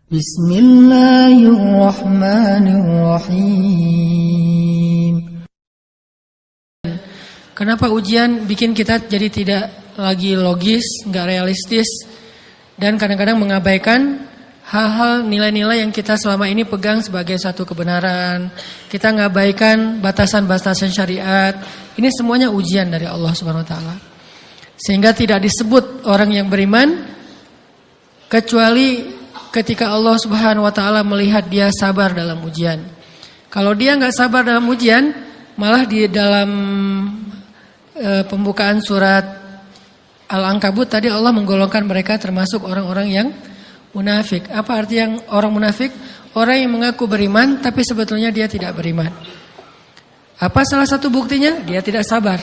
Bismillahirrahmanirrahim. Kenapa ujian bikin kita jadi tidak lagi logis, nggak realistis, dan kadang-kadang mengabaikan hal-hal nilai-nilai yang kita selama ini pegang sebagai satu kebenaran. Kita ngabaikan batasan-batasan syariat. Ini semuanya ujian dari Allah Subhanahu Wa Taala. Sehingga tidak disebut orang yang beriman kecuali ketika Allah Subhanahu Wa Taala melihat dia sabar dalam ujian. Kalau dia nggak sabar dalam ujian, malah di dalam pembukaan surat Al-Ankabut tadi Allah menggolongkan mereka termasuk orang-orang yang munafik. Apa arti yang orang munafik? Orang yang mengaku beriman tapi sebetulnya dia tidak beriman. Apa salah satu buktinya? Dia tidak sabar.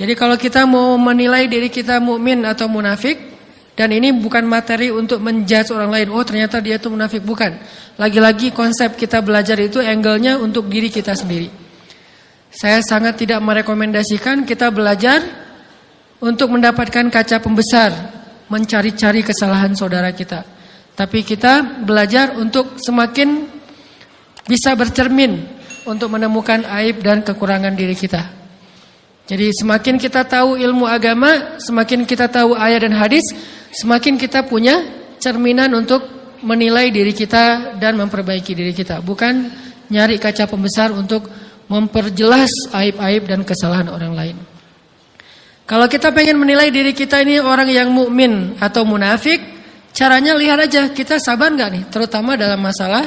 Jadi kalau kita mau menilai diri kita mukmin atau munafik, dan ini bukan materi untuk menjudge orang lain. Oh ternyata dia itu munafik, bukan. Lagi-lagi konsep kita belajar itu angle-nya untuk diri kita sendiri. Saya sangat tidak merekomendasikan kita belajar untuk mendapatkan kaca pembesar, mencari-cari kesalahan saudara kita. Tapi kita belajar untuk semakin bisa bercermin untuk menemukan aib dan kekurangan diri kita. Jadi semakin kita tahu ilmu agama, semakin kita tahu ayat dan hadis, semakin kita punya cerminan untuk menilai diri kita dan memperbaiki diri kita. Bukan nyari kaca pembesar untuk memperjelas aib-aib dan kesalahan orang lain. Kalau kita pengen menilai diri kita ini orang yang mukmin atau munafik, caranya lihat aja kita sabar nggak nih, terutama dalam masalah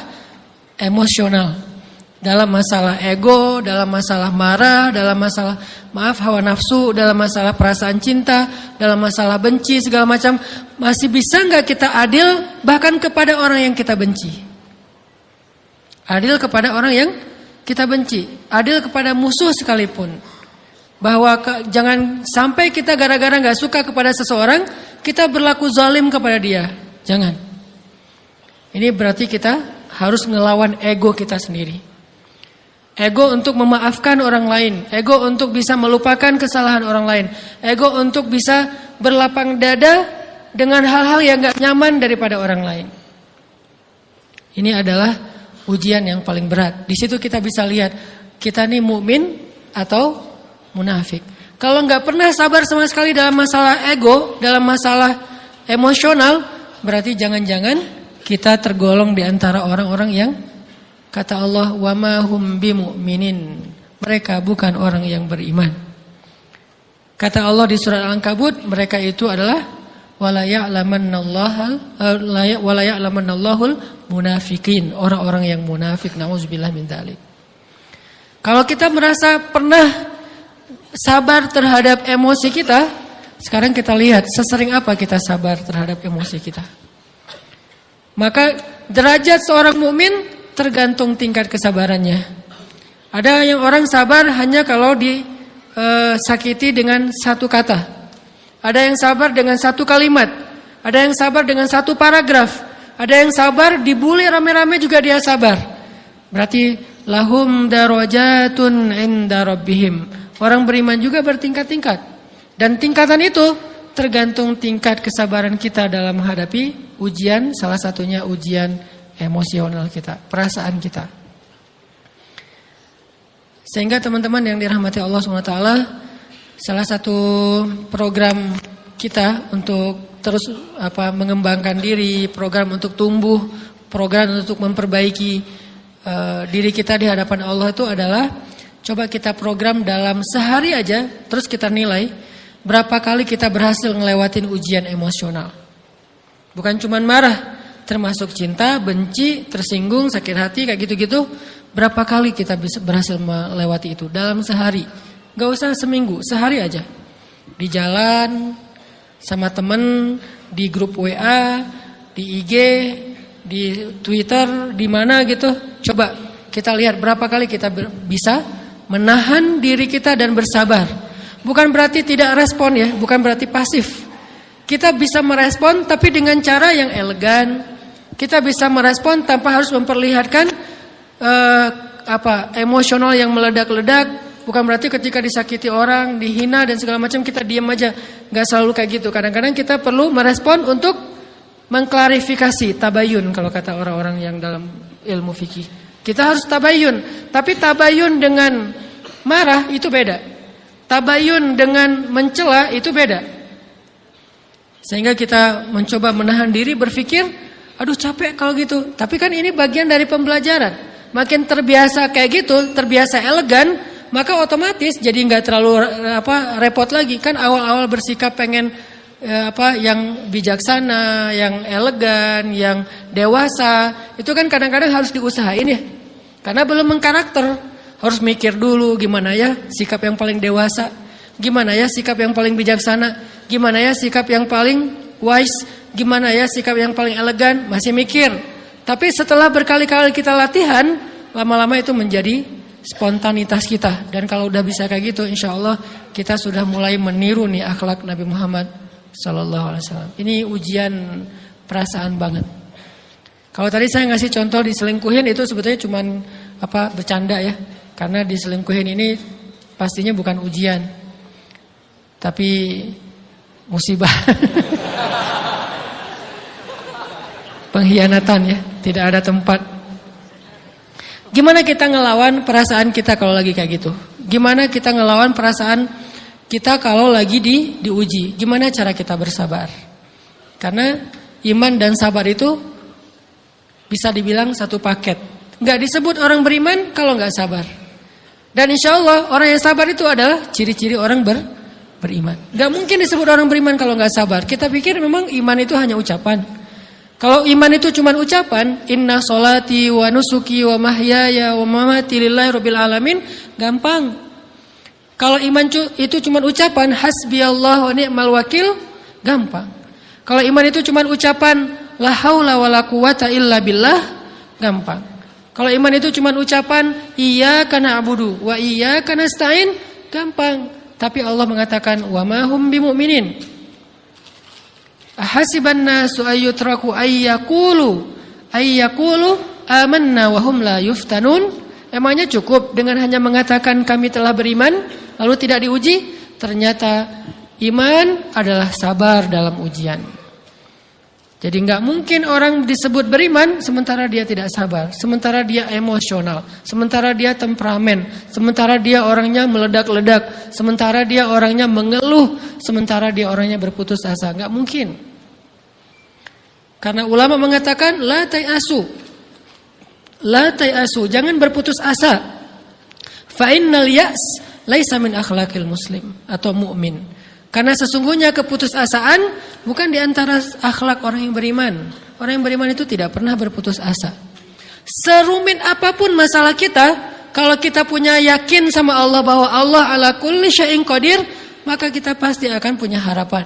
emosional. Dalam masalah ego, dalam masalah marah, dalam masalah hawa nafsu, dalam masalah perasaan cinta, dalam masalah benci, segala macam. Masih bisa nggak kita adil bahkan kepada orang yang kita benci? Adil kepada orang yang kita benci, adil kepada musuh sekalipun. Bahwa jangan sampai kita gara-gara nggak suka kepada seseorang, kita berlaku zalim kepada dia. Jangan. Ini berarti kita harus ngelawan ego kita sendiri. Ego untuk memaafkan orang lain, ego untuk bisa melupakan kesalahan orang lain, ego untuk bisa berlapang dada dengan hal-hal yang gak nyaman daripada orang lain. Ini adalah ujian yang paling berat. Di situ kita bisa lihat kita nih mukmin atau munafik. Kalau gak pernah sabar sama sekali dalam masalah ego, dalam masalah emosional, berarti jangan-jangan kita tergolong di antara orang-orang yang kata Allah, wa ma hum bimu'minin. Mereka bukan orang yang beriman. Kata Allah di surat Al-Ankabut, mereka itu adalah wala ya'lamannallahul munafiqin, orang-orang yang munafik. Nauzubillah min dzalik. Kalau kita merasa pernah sabar terhadap emosi kita, sekarang kita lihat sesering apa kita sabar terhadap emosi kita. Maka derajat seorang mukmin tergantung tingkat kesabarannya. Ada yang orang sabar hanya kalau disakiti dengan satu kata. Ada yang sabar dengan satu kalimat. Ada yang sabar dengan satu paragraf. Ada yang sabar dibully rame-rame juga dia sabar. Berarti lahum darajatun inda rabbihim. Orang beriman juga bertingkat-tingkat. Dan tingkatan itu tergantung tingkat kesabaran kita dalam menghadapi ujian, salah satunya ujian emosional kita, perasaan kita. Sehingga teman-teman yang dirahmati Allah SWT, salah satu program kita untuk terus mengembangkan diri, program untuk tumbuh, program untuk memperbaiki diri kita di hadapan Allah itu adalah coba kita program dalam sehari aja, terus kita nilai berapa kali kita berhasil ngelewatin ujian emosional. Bukan cuma marah, termasuk cinta, benci, tersinggung, sakit hati, kayak gitu-gitu. Berapa kali kita bisa berhasil melewati itu dalam sehari? Gak usah seminggu, sehari aja. Di jalan, sama temen, di grup WA, di IG, di Twitter, di mana gitu. Coba kita lihat berapa kali kita bisa menahan diri kita dan bersabar. Bukan berarti tidak respon ya, bukan berarti pasif. Kita bisa merespon tapi dengan cara yang elegan. Kita bisa merespon tanpa harus memperlihatkan emosional yang meledak-ledak. Bukan berarti ketika disakiti orang, dihina dan segala macam kita diam aja. Gak selalu kayak gitu. Kadang-kadang kita perlu merespon untuk mengklarifikasi, tabayun kalau kata orang-orang yang dalam ilmu fikih. Kita harus tabayun, tapi tabayun dengan marah itu beda. Tabayun dengan mencela itu beda. Sehingga kita mencoba menahan diri berpikir, aduh capek kalau gitu. Tapi kan ini bagian dari pembelajaran. Makin terbiasa kayak gitu, terbiasa elegan, maka otomatis jadi nggak terlalu repot lagi. Kan awal-awal bersikap pengen yang bijaksana, yang elegan, yang dewasa, itu kan kadang-kadang harus diusahain ya. Karena belum mengkarakter, harus mikir dulu gimana ya sikap yang paling dewasa, gimana ya sikap yang paling bijaksana, gimana ya sikap yang paling wise, gimana ya sikap yang paling elegan, masih mikir. Tapi setelah berkali-kali kita latihan, lama-lama itu menjadi spontanitas kita. Dan kalau udah bisa kayak gitu, insya Allah kita sudah mulai meniru nih akhlak Nabi Muhammad Sallallahu Alaihi Wasallam. Ini ujian perasaan banget. Kalau tadi saya ngasih contoh diselingkuhin itu sebetulnya cuman bercanda ya. Karena diselingkuhin ini pastinya bukan ujian, tapi musibah. Pengkhianatan ya, tidak ada tempat. Gimana kita ngelawan perasaan kita kalau lagi kayak gitu? Gimana kita ngelawan perasaan kita kalau lagi diuji? Gimana cara kita bersabar? Karena iman dan sabar itu bisa dibilang satu paket. Nggak disebut orang beriman kalau nggak sabar. Dan insya Allah orang yang sabar itu adalah ciri-ciri orang beriman. Nggak mungkin disebut orang beriman kalau nggak sabar. Kita pikir memang iman itu hanya ucapan. Kalau iman itu cuma ucapan, inna sholati wa nusuki wa mahyaya wa mamati lillahi rabbil alamin, gampang. Kalau iman itu cuma ucapan, hasbiyallahu wa ni'mal wakil, gampang. Kalau iman itu cuma ucapan, la haula wala quwata illa billah, gampang. Kalau iman itu cuma ucapan, iyyaka na'budu wa iyyaka nasta'in, gampang. Tapi Allah mengatakan, wa ma hum bimu'minin. Ahasiban nasu ayyutraku ayyakulu amanna wa hum la yuftanun. Emangnya cukup dengan hanya mengatakan kami telah beriman lalu tidak diuji? Ternyata iman adalah sabar dalam ujian. Jadi nggak mungkin orang disebut beriman sementara dia tidak sabar, sementara dia emosional, sementara dia temperamen, sementara dia orangnya meledak-ledak, sementara dia orangnya mengeluh, sementara dia orangnya berputus asa. Nggak mungkin. Karena ulama mengatakan la tayasu, jangan berputus asa. Fa innal ya's laisa min akhlaqil muslim atau mu'min. Karena sesungguhnya keputusasaan bukan di antara akhlak orang yang beriman. Orang yang beriman itu tidak pernah berputus asa. Serumit apapun masalah kita, kalau kita punya yakin sama Allah bahwa Allah ala kulli syai'in qadir, maka kita pasti akan punya harapan.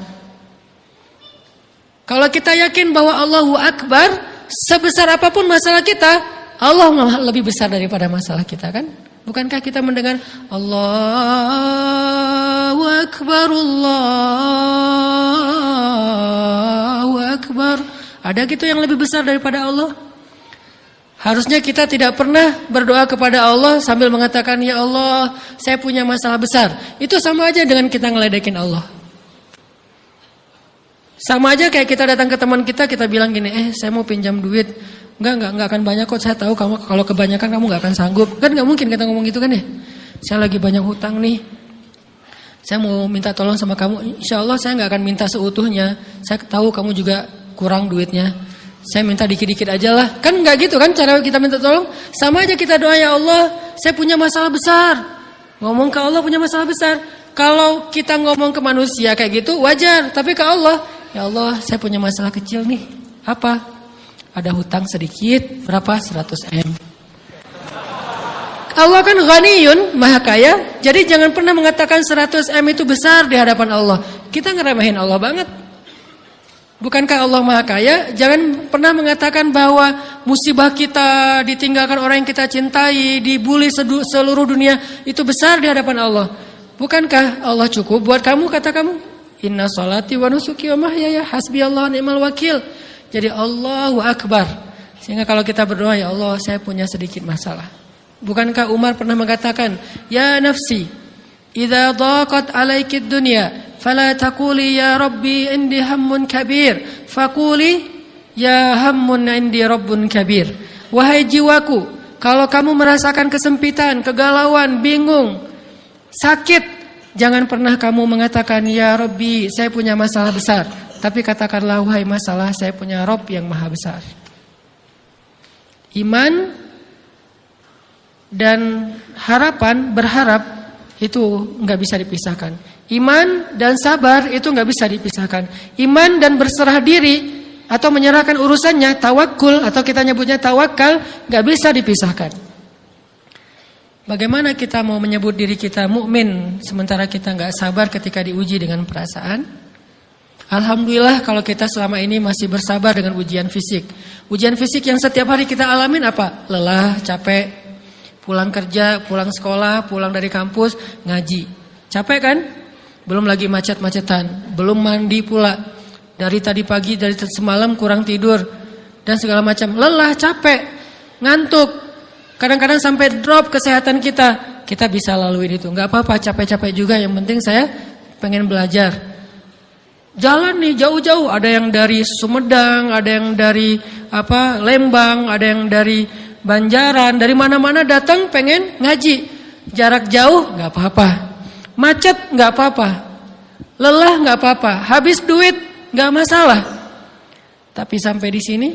Kalau kita yakin bahwa Allahu Akbar, sebesar apapun masalah kita, Allah lebih besar daripada masalah kita, kan? Bukankah kita mendengar Allahu Akbar, Allahu Akbar? Ada gitu yang lebih besar daripada Allah? Harusnya kita tidak pernah berdoa kepada Allah sambil mengatakan, ya Allah, saya punya masalah besar. Itu sama aja dengan kita ngeledekin Allah. Sama aja kayak kita datang ke teman kita bilang gini, saya mau pinjam duit. Enggak akan banyak kok, saya tahu kamu kalau kebanyakan kamu enggak akan sanggup. Kan enggak mungkin kita ngomong gitu kan ya. Saya lagi banyak hutang nih. Saya mau minta tolong sama kamu. Insya Allah saya enggak akan minta seutuhnya. Saya tahu kamu juga kurang duitnya. Saya minta dikit-dikit aja lah. Kan enggak gitu kan cara kita minta tolong. Sama aja kita doa, ya Allah, saya punya masalah besar. Ngomong ke Allah punya masalah besar. Kalau kita ngomong ke manusia kayak gitu wajar. Tapi ke Allah, ya Allah, saya punya masalah kecil nih. Apa? Ada hutang sedikit, berapa? 100 M. Allah kan ghaniyun, maha kaya. Jadi jangan pernah mengatakan 100 M itu besar di hadapan Allah. Kita ngeremehin Allah banget. Bukankah Allah maha kaya? Jangan pernah mengatakan bahwa musibah kita, ditinggalkan orang yang kita cintai, dibully seluruh dunia, itu besar di hadapan Allah. Bukankah Allah cukup buat kamu, kata kamu? Inna sholati wa nusuki wa mahyaya hasbiyallahu ni'mal wakil. Jadi Allahu Akbar. Sehingga kalau kita berdoa, ya Allah, saya punya sedikit masalah. Bukankah Umar pernah mengatakan, ya nafsi, idza dhaqat alaikid dunya, fala taquli ya rabbi indi hammun kabir, faquli Ya hammun indi rabbun kabir. Wahai jiwaku, kalau kamu merasakan kesempitan, kegalauan, bingung, sakit, jangan pernah kamu mengatakan, ya Rabbi, saya punya masalah besar. Tapi katakanlah, wahai masalah, saya punya Rabb yang maha besar. Iman dan harapan, berharap, itu nggak bisa dipisahkan. Iman dan sabar itu nggak bisa dipisahkan. Iman dan berserah diri atau menyerahkan urusannya, tawakul atau kita nyebutnya tawakal, nggak bisa dipisahkan. Bagaimana kita mau menyebut diri kita mukmin sementara kita nggak sabar ketika diuji dengan perasaan? Alhamdulillah kalau kita selama ini masih bersabar dengan ujian fisik. Ujian fisik yang setiap hari kita alamin apa? Lelah, capek, pulang kerja, pulang sekolah, pulang dari kampus, ngaji. Capek kan? Belum lagi macet-macetan, belum mandi pula. Dari tadi pagi, dari semalam kurang tidur dan segala macam. Lelah, capek, ngantuk. Kadang-kadang sampai drop kesehatan kita. Kita bisa lalui itu. Enggak apa-apa, capek-capek juga. Yang penting saya pengen belajar. Jalan nih jauh-jauh. Ada yang dari Sumedang, ada yang dari Lembang, ada yang dari Banjaran. Dari mana-mana datang pengen ngaji. Jarak jauh enggak apa-apa. Macet enggak apa-apa. Lelah enggak apa-apa. Habis duit nggak masalah. Tapi sampai di sini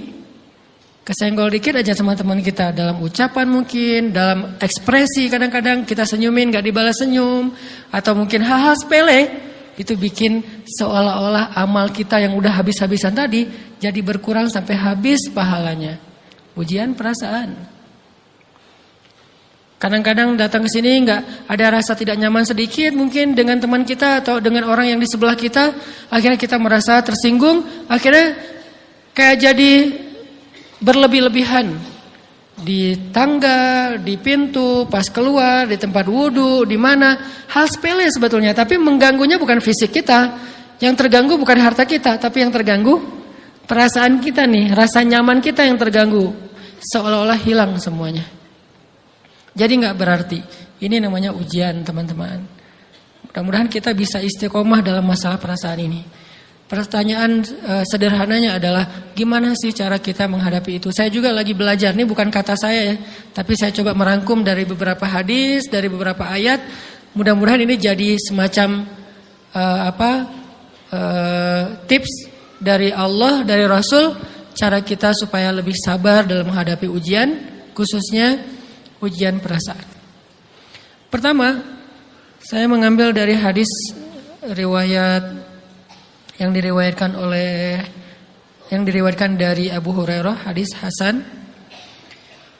kesenggol dikit aja sama teman kita dalam ucapan mungkin, dalam ekspresi kadang-kadang kita senyumin nggak dibalas senyum, atau mungkin hal-hal sepele itu bikin seolah-olah amal kita yang udah habis-habisan tadi jadi berkurang sampai habis pahalanya. Ujian perasaan. Kadang-kadang datang ke sini nggak ada rasa tidak nyaman sedikit mungkin dengan teman kita atau dengan orang yang di sebelah kita, akhirnya kita merasa tersinggung, akhirnya kayak jadi berlebih-lebihan di tangga, di pintu, pas keluar, di tempat wudhu, di mana, hal sepele sebetulnya, tapi mengganggunya bukan fisik kita, yang terganggu bukan harta kita, tapi yang terganggu perasaan kita nih, rasa nyaman kita yang terganggu, seolah-olah hilang semuanya. Jadi nggak berarti. Ini namanya ujian teman-teman. Mudah-mudahan kita bisa istiqomah dalam masalah perasaan ini. Pertanyaan sederhananya adalah gimana sih cara kita menghadapi itu? Saya juga lagi belajar. Ini bukan kata saya ya, tapi saya coba merangkum dari beberapa hadis, dari beberapa ayat. Mudah-mudahan ini jadi semacam tips dari Allah, dari Rasul, cara kita supaya lebih sabar dalam menghadapi ujian, khususnya ujian perasaan. Pertama, saya mengambil dari hadis riwayat yang diriwayatkan dari Abu Hurairah, hadis hasan.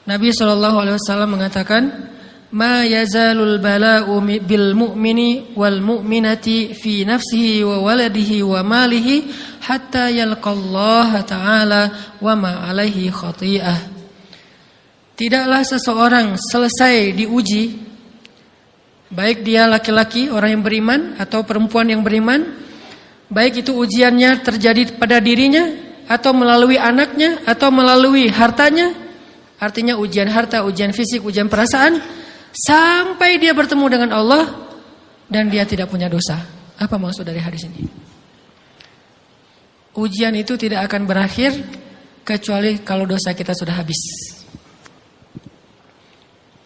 Nabi SAW mengatakan, "Ma yazalul bala'u bil mu'mini wal mu'minati fi nafsihi wa waladihi wa malihi hatta yalqallaha ta'ala wa ma 'alaihi khati'ah." Tidaklah seseorang selesai diuji, baik dia laki-laki, orang yang beriman, atau perempuan yang beriman, baik itu ujiannya terjadi pada dirinya, atau melalui anaknya, atau melalui hartanya, artinya ujian harta, ujian fisik, ujian perasaan, sampai dia bertemu dengan Allah, dan dia tidak punya dosa. Apa maksud dari hadis ini? Ujian itu tidak akan berakhir, kecuali kalau dosa kita sudah habis.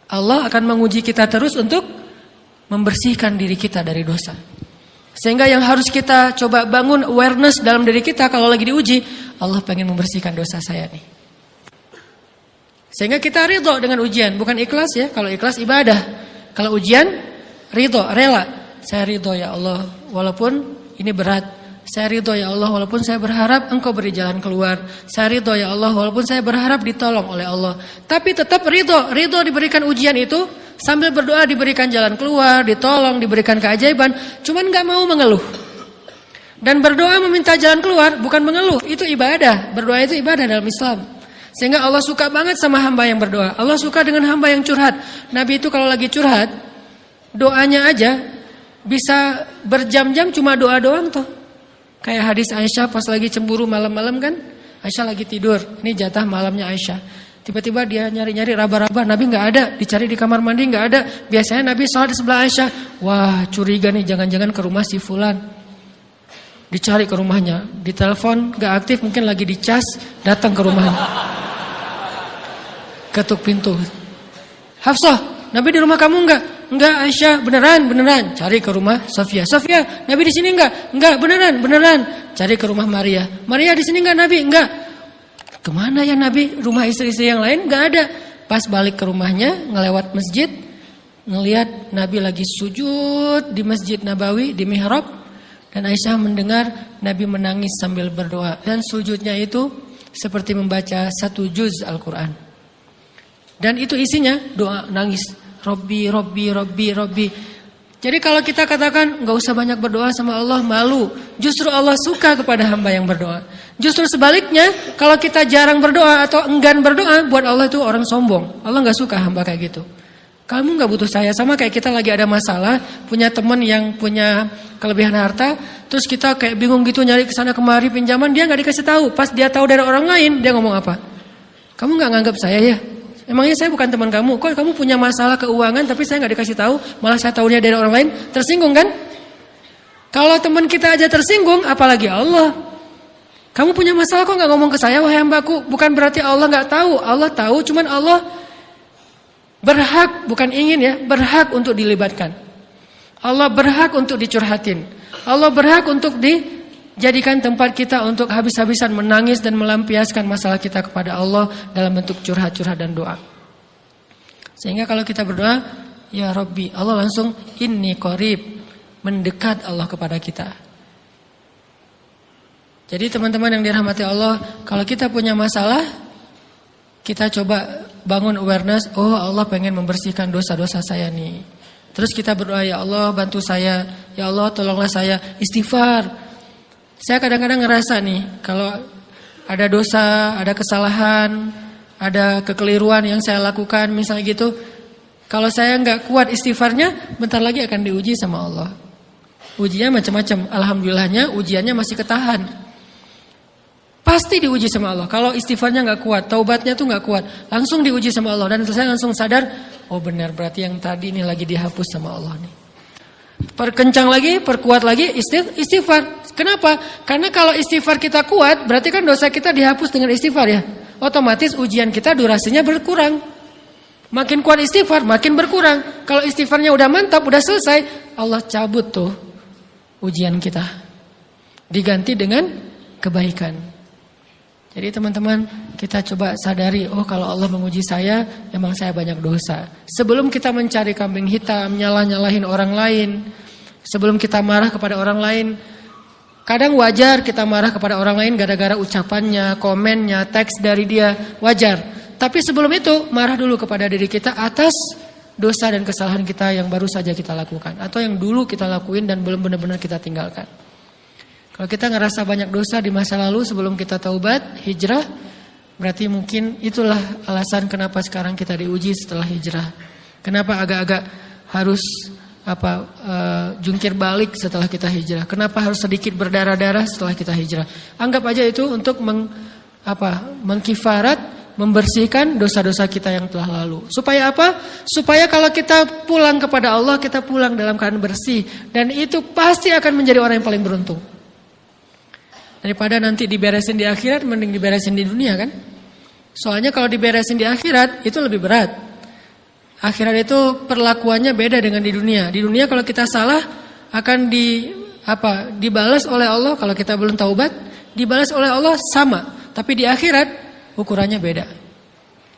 Allah akan menguji kita terus untuk membersihkan diri kita dari dosa. Sehingga yang harus kita coba bangun awareness dalam diri kita kalau lagi diuji, Allah pengen membersihkan dosa saya nih. Sehingga kita ridho dengan ujian, bukan ikhlas ya. Kalau ikhlas ibadah, kalau ujian ridho, rela. Saya ridho ya Allah, walaupun ini berat. Saya ridho ya Allah walaupun saya berharap Engkau beri jalan keluar. Saya ridho ya Allah walaupun saya berharap ditolong oleh Allah. Tapi tetap ridho diberikan ujian itu, sambil berdoa diberikan jalan keluar, ditolong, diberikan keajaiban. Cuman gak mau mengeluh. Dan berdoa meminta jalan keluar bukan mengeluh, itu ibadah. Berdoa itu ibadah dalam Islam. Sehingga Allah suka banget sama hamba yang berdoa. Allah suka dengan hamba yang curhat. Nabi itu kalau lagi curhat, doanya aja bisa berjam-jam cuma doa doang tuh. Kayak hadis Aisyah pas lagi cemburu malam-malam kan, Aisyah lagi tidur, ini jatah malamnya Aisyah. Tiba-tiba dia nyari-nyari raba-raba, Nabi nggak ada, dicari di kamar mandi nggak ada. Biasanya Nabi sholat di sebelah Aisyah. Wah, curiga nih, jangan-jangan ke rumah si fulan. Dicari ke rumahnya, ditelepon gak aktif, mungkin lagi dicas, datang ke rumahnya. Ketuk pintu. Hafsah, Nabi di rumah kamu enggak? Enggak, Aisyah, beneran. Cari ke rumah Sofia. Sofia, Nabi di sini enggak? Enggak, beneran. Cari ke rumah Maria. Maria di sini enggak Nabi? Enggak. Kemana ya Nabi? Rumah istri-istri yang lain enggak ada. Pas balik ke rumahnya, ngelewat masjid, ngelihat Nabi lagi sujud di Masjid Nabawi, di mihrab. Dan Aisyah mendengar Nabi menangis sambil berdoa. Dan sujudnya itu seperti membaca 1 juz Al-Quran. Dan itu isinya doa nangis. Robbi. Jadi kalau kita katakan gak usah banyak berdoa sama Allah, malu. Justru Allah suka kepada hamba yang berdoa. Justru sebaliknya, kalau kita jarang berdoa atau enggan berdoa, buat Allah itu orang sombong. Allah gak suka hamba kayak gitu. Kamu gak butuh saya, sama kayak kita lagi ada masalah, punya teman yang punya kelebihan harta, terus kita kayak bingung gitu nyari kesana kemari pinjaman, dia gak dikasih tahu. Pas dia tahu dari orang lain, dia ngomong apa? Kamu gak nganggap saya ya? Emangnya saya bukan teman kamu? Kok kamu punya masalah keuangan tapi saya gak dikasih tahu, malah saya tahunya dari orang lain? Tersinggung kan? Kalau teman kita aja tersinggung, apalagi Allah. Kamu punya masalah kok gak ngomong ke saya, wahai hambaku? Bukan berarti Allah gak tahu. Allah tahu, cuman Allah berhak, bukan ingin ya, berhak untuk dilibatkan. Allah berhak untuk dicurhatin. Allah berhak untuk dijadikan tempat kita untuk habis-habisan menangis dan melampiaskan masalah kita kepada Allah dalam bentuk curhat-curhat dan doa. Sehingga kalau kita berdoa, ya Rabbi, Allah langsung inni qarib, mendekat Allah kepada kita. Jadi teman-teman yang dirahmati Allah, kalau kita punya masalah, kita coba bangun awareness, oh Allah pengen membersihkan dosa-dosa saya nih. Terus kita berdoa, ya Allah bantu saya, ya Allah tolonglah saya, istighfar. Saya kadang-kadang ngerasa nih, kalau ada dosa, ada kesalahan, ada kekeliruan yang saya lakukan, misalnya gitu, kalau saya nggak kuat istighfarnya, bentar lagi akan diuji sama Allah. Ujinya macam-macam, alhamdulillahnya ujiannya masih ketahan. Pasti diuji sama Allah. Kalau istighfarnya nggak kuat, taubatnya tuh nggak kuat, langsung diuji sama Allah. Dan saya langsung sadar, oh benar berarti yang tadi ini lagi dihapus sama Allah nih. Perkencang lagi, perkuat lagi istighfar. Kenapa? Karena kalau istighfar kita kuat, berarti kan dosa kita dihapus dengan istighfar ya. Otomatis ujian kita durasinya berkurang. Makin kuat istighfar, makin berkurang. Kalau istighfarnya udah mantap, udah selesai, Allah cabut tuh ujian kita. Diganti dengan kebaikan. Jadi teman-teman, kita coba sadari, oh kalau Allah menguji saya, emang saya banyak dosa. Sebelum kita mencari kambing hitam, nyalah-nyalahin orang lain, sebelum kita marah kepada orang lain, kadang wajar kita marah kepada orang lain gara-gara ucapannya, komennya, teks dari dia, wajar. Tapi sebelum itu, marah dulu kepada diri kita atas dosa dan kesalahan kita yang baru saja kita lakukan. Atau yang dulu kita lakuin dan belum benar-benar kita tinggalkan. Kalau kita ngerasa banyak dosa di masa lalu sebelum kita taubat, hijrah, berarti mungkin itulah alasan kenapa sekarang kita diuji setelah hijrah. Kenapa agak-agak harus jungkir balik setelah kita hijrah. Kenapa harus sedikit berdarah-darah setelah kita hijrah. Anggap aja itu untuk mengkifarat, membersihkan dosa-dosa kita yang telah lalu. Supaya apa? Supaya kalau kita pulang kepada Allah, kita pulang dalam keadaan bersih. Dan itu pasti akan menjadi orang yang paling beruntung. Daripada nanti diberesin di akhirat, mending diberesin di dunia kan? Soalnya kalau diberesin di akhirat, itu lebih berat. Akhirat itu perlakuannya beda dengan di dunia. Di dunia kalau kita salah, akan dibalas oleh Allah. Kalau kita belum taubat, dibalas oleh Allah sama. Tapi di akhirat, ukurannya beda.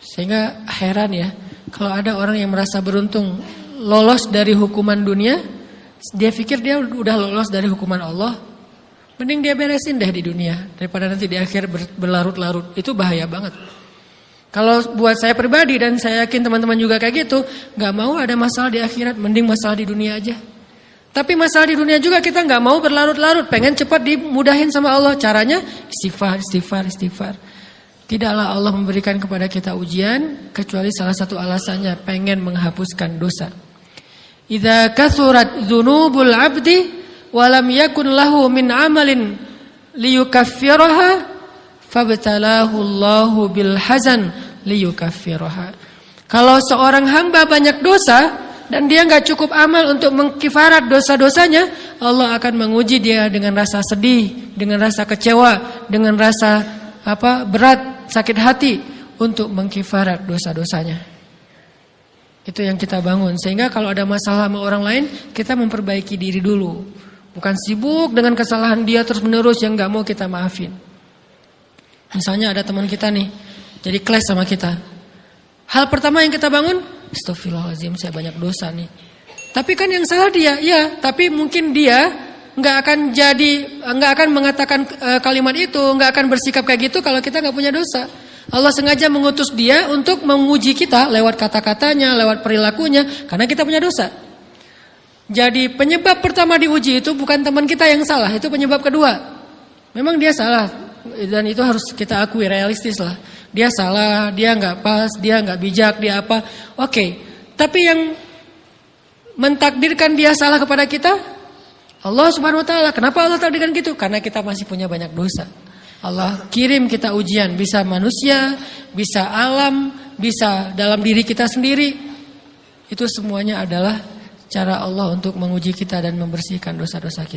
Sehingga heran ya, kalau ada orang yang merasa beruntung lolos dari hukuman dunia, dia pikir dia udah lolos dari hukuman Allah. Mending dia beresin deh di dunia daripada nanti di akhir berlarut-larut. Itu bahaya banget. Kalau buat saya pribadi dan saya yakin teman-teman juga kayak gitu, gak mau ada masalah di akhirat, mending masalah di dunia aja. Tapi masalah di dunia juga kita gak mau berlarut-larut, pengen cepat dimudahin sama Allah. Caranya istighfar. Tidaklah Allah memberikan kepada kita ujian kecuali salah satu alasannya pengen menghapuskan dosa. Idza kathurat dzunubul 'abdi walam yakun lahu min amalin liyukaffiraha fabtalahu Allahu bil hazan liyukaffiraha. Kalau seorang hamba banyak dosa dan dia nggak cukup amal untuk mengkifarat dosa-dosanya, Allah akan menguji dia dengan rasa sedih, dengan rasa kecewa, dengan rasa berat, sakit hati untuk mengkifarat dosa-dosanya. Itu yang kita bangun. Sehingga kalau ada masalah sama orang lain, kita memperbaiki diri dulu. Bukan sibuk dengan kesalahan dia terus-menerus yang nggak mau kita maafin. Misalnya ada teman kita nih, jadi clash sama kita. Hal pertama yang kita bangun, astagfirullahaladzim, saya banyak dosa nih. Tapi kan yang salah dia, ya. Tapi mungkin dia nggak akan mengatakan kalimat itu, nggak akan bersikap kayak gitu kalau kita nggak punya dosa. Allah sengaja mengutus dia untuk menguji kita lewat kata-katanya, lewat perilakunya, karena kita punya dosa. Jadi penyebab pertama diuji itu bukan teman kita yang salah, itu penyebab kedua. Memang dia salah dan itu harus kita akui, realistis lah. Dia salah, dia nggak pas, dia nggak bijak, dia apa? Oke. Tapi yang mentakdirkan dia salah kepada kita, Allah Subhanahu Wa Taala. Kenapa Allah takdirkan gitu? Karena kita masih punya banyak dosa. Allah kirim kita ujian, bisa manusia, bisa alam, bisa dalam diri kita sendiri. Itu semuanya adalah cara Allah untuk menguji kita dan membersihkan dosa-dosa kita.